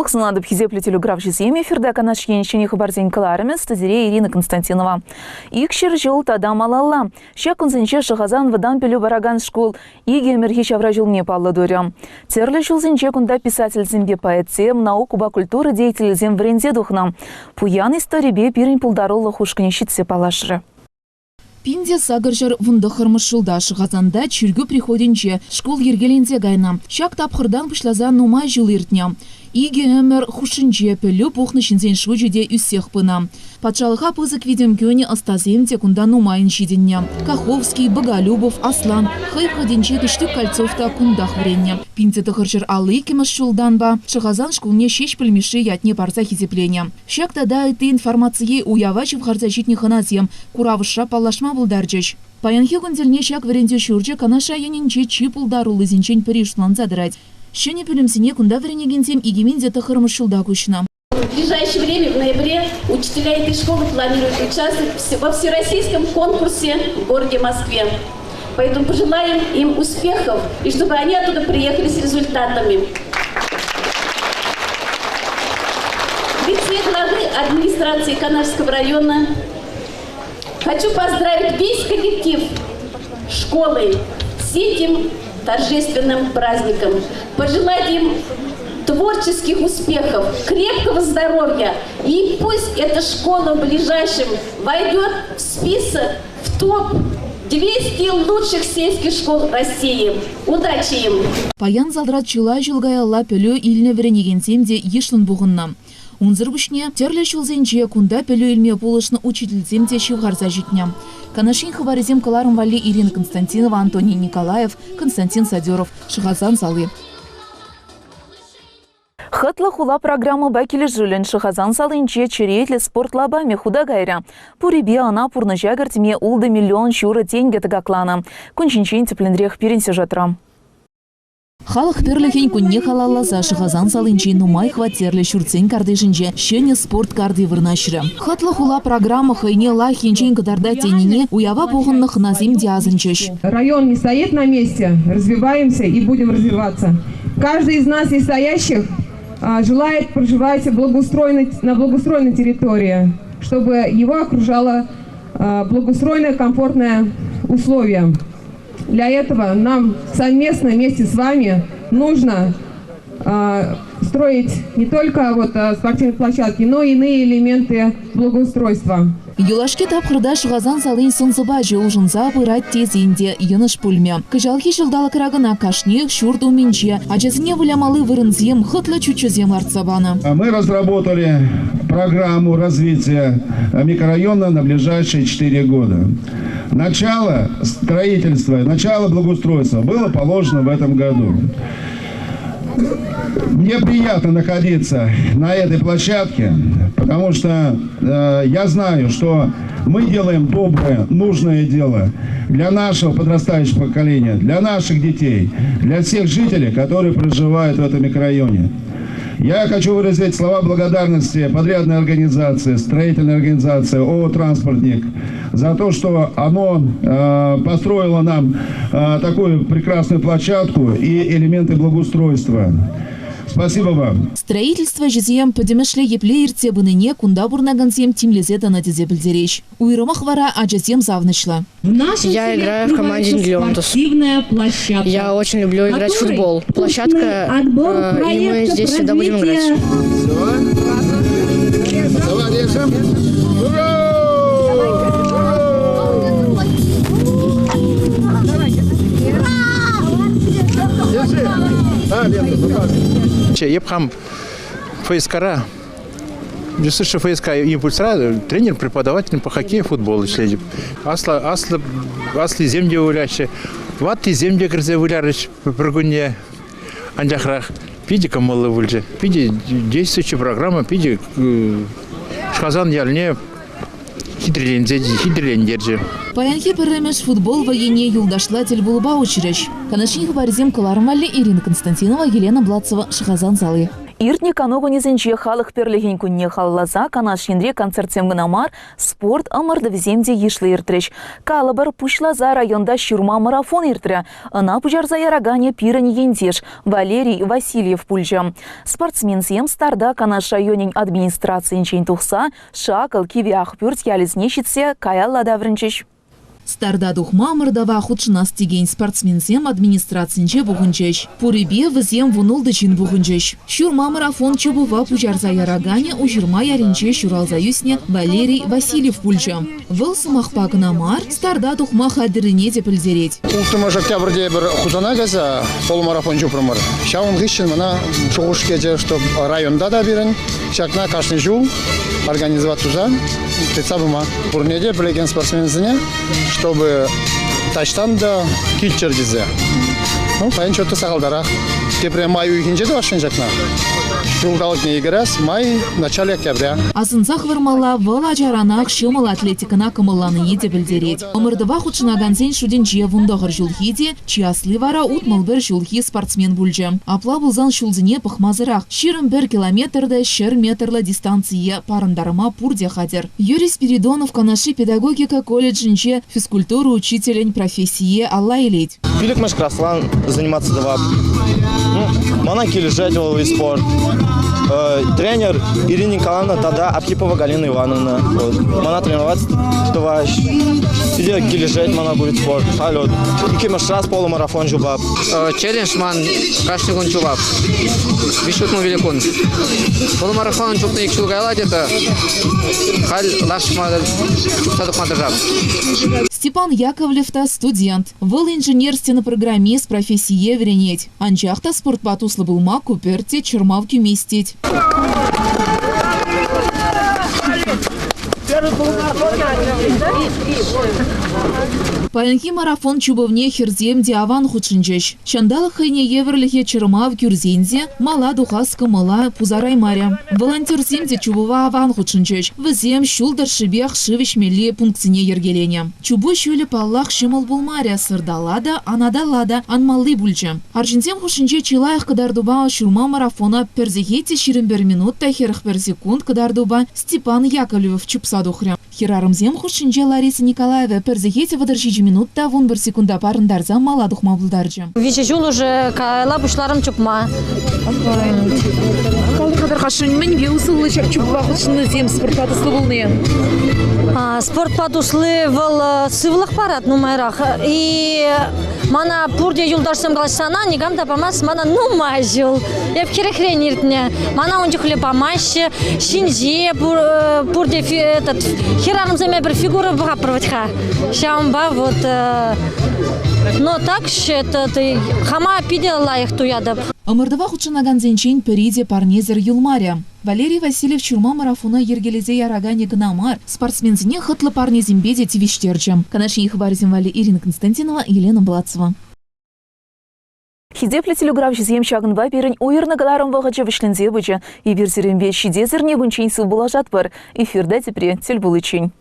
Сунадып хизеплетелю графжиземе эфирда канаш еншене хабарзен каларымыз студия Ирина Константинова. Икшер жыл тадам алалла. Шакунзенче шахазан вадан пелю бараган школ. Иге мерхи шавра жылне палла дуря. Терлі жылзенче кунда писатель зембе поэтсем, науку культуры деятель зем врензе духна. Пуян историбе пирин пулдарулы хушкане щитсе палашры. Пинде сагаржар вундахармыш жылда шығазанда чүргі приходенче школ ергеленде гайна. Шак тапқырдан пышлаза нумай жыл иртня. Иге өмір хушынче пөлі пухны шинзен швыжуде үссех пына. Патшалыға пызык видем көне астаземте кунда нумайын шиденне. Каховский, Боголюбов, Аслан, хайпхаденче кіштік кольцовта кундах вренне. Пинде тахаржар алы кеміш жылдан ба, шығазан школне шеш пілмеші ятне барса хизеплене. Шак тада эти информации уявачев харзачитне ханазем, куравыша палашма булдарчыш. Паянхи күнделне шак вренде шурче канаша ененче чипулдарулы зенчен перешлан задырать. Шене пілімсіне кунда вренегензем игеменде тахармыш жылда күшіна. В ближайшее время, в ноябре, учителя этой школы планируют участвовать во всероссийском конкурсе в городе Москве. Поэтому пожелаем им успехов и чтобы они оттуда приехали с результатами. В лице главы администрации Канарского района хочу поздравить весь коллектив школы с этим торжественным праздником. Пожелать им творческих успехов, крепкого здоровья. И пусть эта школа в ближайшем войдет в список, в топ 200 лучших сельских школ России. Удачи им! Паян залдрат чыла жылгая пөлі иліне вренегензем де ешлін бұғынна. Унзыр бүшне терлі шылзенче кунда пөлі илме полышны учительзем де шивғарза житне. Канашин хабаризем каларым вали Ирина Константинова, Антоний Николаев, Константин Садеров, Шахазан Салы. Хытла хула программа бакили жилен шахазан салынче черетлі спорт лабами худа гайря. Пурибе ана пурны жагартиме улды миллион шуры тенге тагаклана. Күнчинчен тепленрех перенсе жатра. Халық перліхен күнне халаллаза шахазан салынче нумай хватерлі шурцен кардышынче шене спорт карды вырнашыры. Хытла хула программа хайне лахенчен кадарда тенине уява бұғынны хназим диазынчеш. Район не стоит на месте, развиваемся и будем развиваться. Каждый из нас и стоящих желает проживать на благоустроенной территории, чтобы его окружало благоустроенное, комфортное условие. Для этого нам совместно вместе с вами нужно строить не только спортивные площадки, но и иные элементы благоустройства. Юлашке тапқырда шығазан салын сынзыба жылжынза бұрат тезінде еныш пульме. Кыжалхи жылдалы кырагына кашнек, шурт уменче, ачасыне вылямалы вырынзем, хытлы чучузем арцабаны. Мы разработали программу развития микрорайона на ближайшие 4 года. Начало строительства, начало благоустройства было положено в этом году. Мне приятно находиться на этой площадке, потому что я знаю, что мы делаем доброе, нужное дело для нашего подрастающего поколения, для наших детей, для всех жителей, которые проживают в этом микрорайоне. Я хочу выразить слова благодарности подрядной организации, строительной организации ООО «Транспортник» за то, что оно построило нам такую прекрасную площадку и элементы благоустройства. Спасибо вам. Строительство жезем подемешле еплеерте быныне кунда бурнаганзем тимлезета на тезе бельдеречь. Уйромах вара аджазем завнышла. Я играю в команде «Леонтус». Я очень люблю играть в футбол. Площадка, и мы здесь всегда будем играть. Давай, держим. Епхам ФСКара, Джесыша ФСК импульсра, тренер, преподаватель по хоккею и футболу следит. Асли земде уляще, ватти земде грызе улярыч прогуне анджахрах, пиди камалы вульже, пиди действующая программа, пиди шхазан яльне хидрелендерже. Паянхи перемеш футбол воене юлдашлатель булба учреш. Канашин хабарзем калармали Ирина Константинова, Елена Бладцева, Шахазан Салы. Иртне каногу низенче халық перлеген күнне халлаза канаш енре концертсем гынамар спорт амырды віземде ешлі иртреш. Калыбыр пушлаза районда шурма марафон иртірі. Ына пужарза ярагане пирен ендеш Валерий Васильев пульжа. Спортсменсем старда канаш районен администрациян чейн тухса шакал кивях пюрт ялізне шитсе каялла даврынчеш. Старда духма мырдава худшына стеген спортсменсем администрациянче бугынчеш. Пурибе візем вунулды чин бугынчеш. Шурма марафон чубува пужарза ярагане ужырма яринче шуралза юсне Валерий Васильев пульча. Выл сымақпа гынамар старда духма хадырыне депілдерет. Ултымаш октябрьде бір худана газа полумарафон жупрымыр. Шауын ғышын мына шоғыш кеже, чтоб районда да берін, шакна кашны жул организовать туза. Тецабыма пурнеде білеген спортсмензіне, чтобы таштан да китчер дезе. Ну, пайын чөтті сағалдарақ. Тепре май үйгенже де башын жақна. Шулдалық не егерес, май начале октября. Азынзақ вырмала вала жаранақ шымыл атлетикана кымылланы еде білдерет. Омырдыва худшынаганзен шуденче вундағыр жылхиде, чияслы вара утмал бір жылхи спортсмен бүлжі. Апла бұлзан шулзіне пықмазырақ. Ширым 1 километрді шыр метрлі дистанция парындарыма пурде хадер. Юрий Спиридонов канаши педагогика колледжінче физкультуру учителен профессие алла елет. Билік мәш краслан заниматься давап. Мана кележать воловый спорт. Тренер Ирина Николаевна тогда Архипова Галина Ивановна. Мана тренировать товарищ. Сидя кележать мана будет спорт. Халет. Ики маш раз полумарафон жубаб. Челлендж ман каждый год жубаб. Вишут му великон. Полумарафон жубна ик шулгайлать это. Хал лаш мадр садок мадржаб. Степан Яковлев-та студент. Выл инженерстена программист профессии веренеть. Анчахта спортпатуслы булма куперте чермавки местить. Паянхи марафон чубовне херзем диаван худшинчеш. Чандалы хайне еверлихе чермав кюрзензе, мала духаска мала пузарай маря. Волонтер земде чубова аван худшинчеш. Візем шулдар шибех шивиш мели пунктине ергелене. Чубу шуле паллах шимал булмаря сырдалада, анадалада, анмалли бульче. Аржинзем худшинче чилаях кадардуба шурма марафона перзехете 21 минут тахерах per секунд кадардуба Степан Яковлев чупсадухря. Хирарымзем худшинче Лариса Николаева перзехете выдержи минутта вон 1 секунда парындарза маладух мабылдаржы. Виче жул уже кайла бушларым чупма. Қалды қадар қашын мен бе усылы чак чупва худшыны зем спортпатуслы болны. Спортпатуслы выл сывлық парат нумайрақ. И мана пурде юлдарсым галашсана, негам тапамас мана нумай жыл. Еп керехрен иртне. Мана ончы хлебамаще, шинже пурде херарымземе бір фигуры бұғапырватха. Шамба вот. Но так что ты хама пидела их туядап. Омырдыва худшынаган зенчен периде парнезер юлмаря. Валерий Васильев чурма марафона ергелезе ярагане гнамар. Спортсмензіне хытлы парнезембеде тивиштерчем. Канашин хабарзем вали Ирина Константинова, Елена Балацова. Хидеплі телеграф жезем шағынба берін ойырны ғаларым вағачы вішлензе бұчы. Еберзерінбе шидезірне бұнчейсі бұлажат бар. Эфирда тепре тел бұл үшін.